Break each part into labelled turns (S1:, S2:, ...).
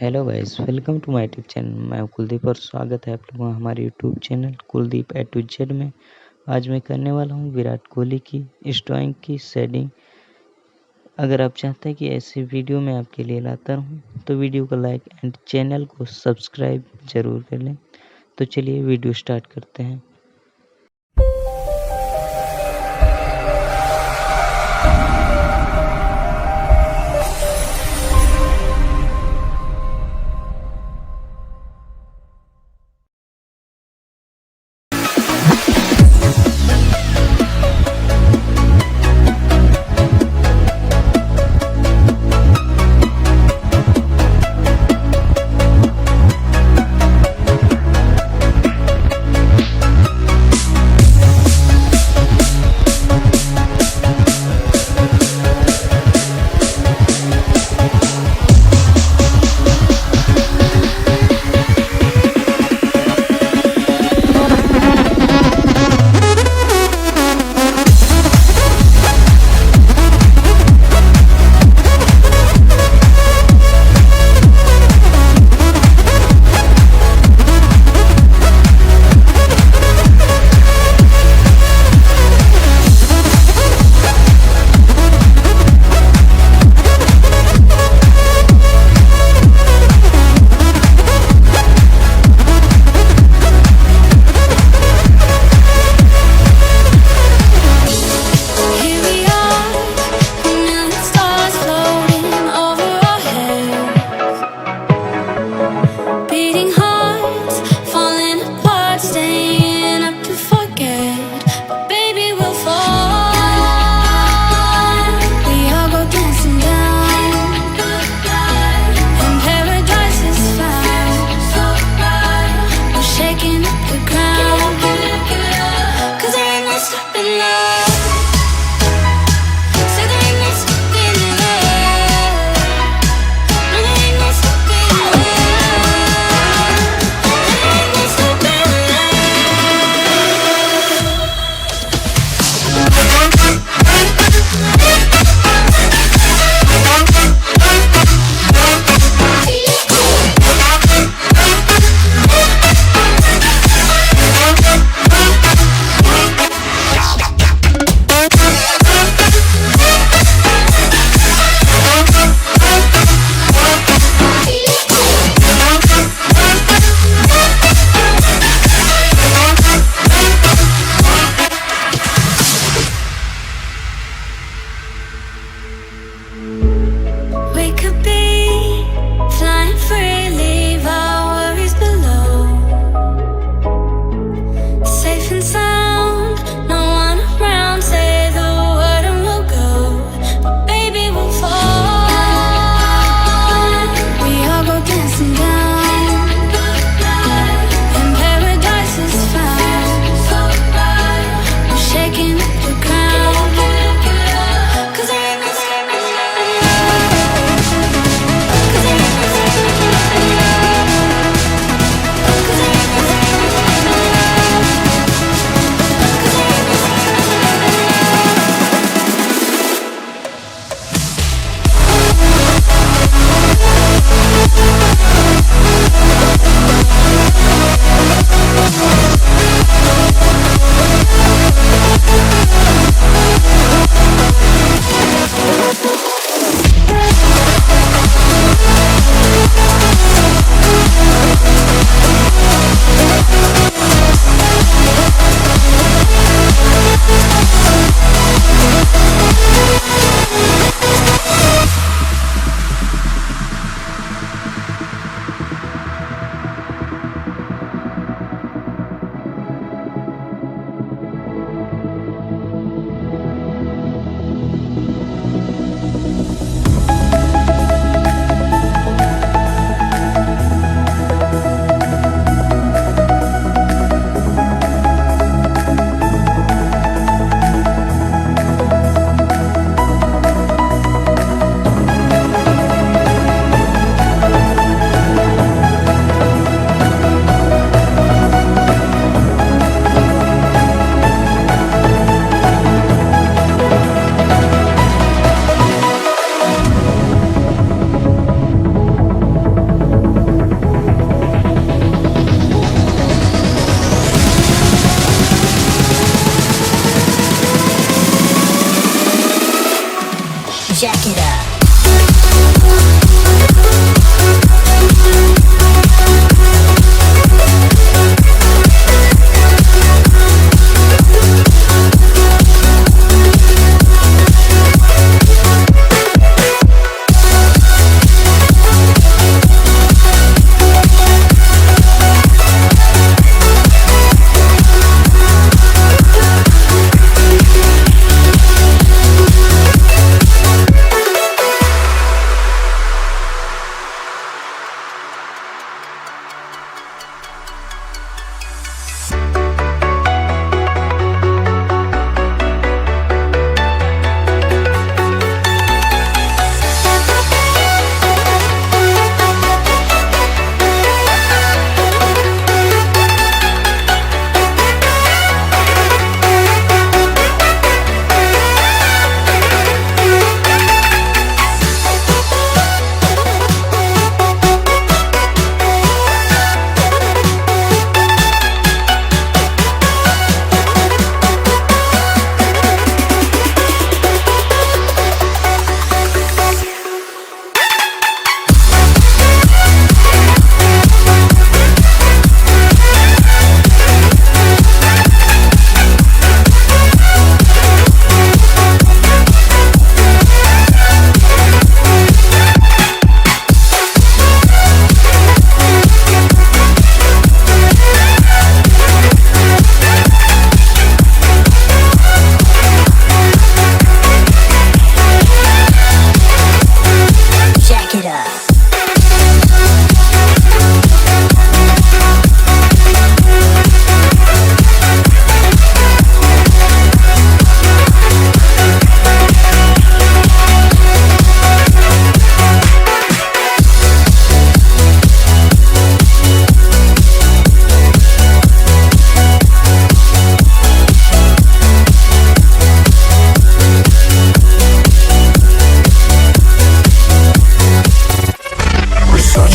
S1: Hello guys, welcome to my YouTube channel. मैं कुलदीप और स्वागत है आप लोगों का हमारे YouTube channel Kuldeep A to Z में। आज मैं करने वाला हूं विराट कोहली की इस ड्राइंग की शेडिंग। अगर आप चाहते हैं कि ऐसी वीडियो मैं आपके लिए लाता रहूं तो वीडियो को लाइक एंड चैनल को सब्सक्राइब ज़रूर कर लें। तो चलिए वीडियो स्टार्ट करते हैं।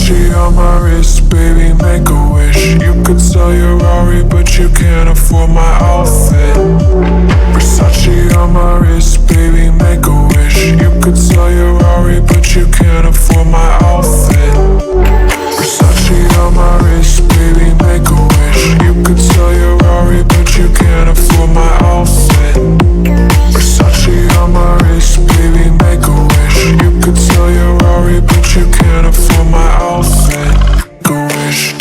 S2: Versace on my wrist, baby, make a wish. You could sell your Rari, but you can't afford my outfit. Versace on my wrist, baby, make a wish. You could sell your Rari, but you can't afford my outfit. Versace on my wrist, baby, make a wish. You could sell your Rari, but you can't afford my outfit. Versace on my wrist, baby, make a wish. You could sell your Rari, but you can't afford my outfit. Make a wish.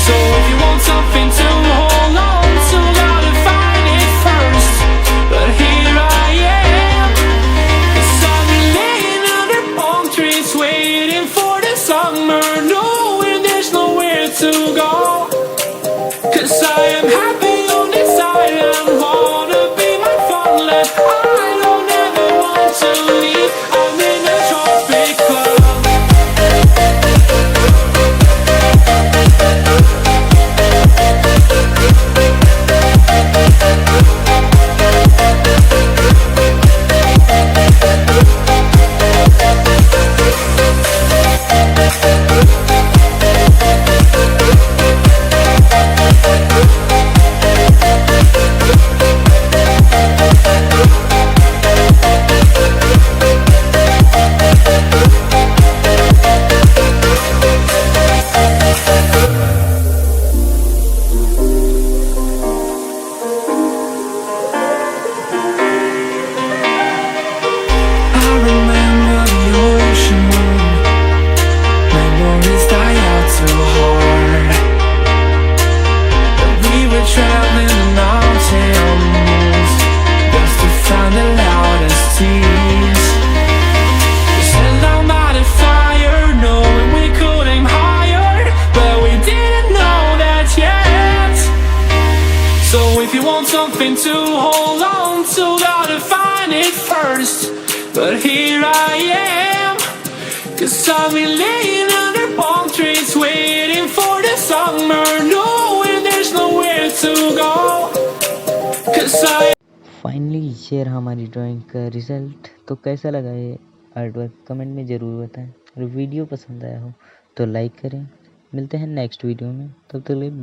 S3: So if
S2: want something to hold on to, gotta find it first. But here I am, 'cause I've been laying under palm trees, waiting for the summer, knowing there's nowhere to go. 'Cause I
S1: finally ये रहा हमारी drawing का result. तो कैसा लगा ये art work comment में ज़रूर बताएं। और वीडियो पसंद आया हो तो लाइक करें। मिलते हैं नेक्स्ट वीडियो में, तब तक के लिए बाय।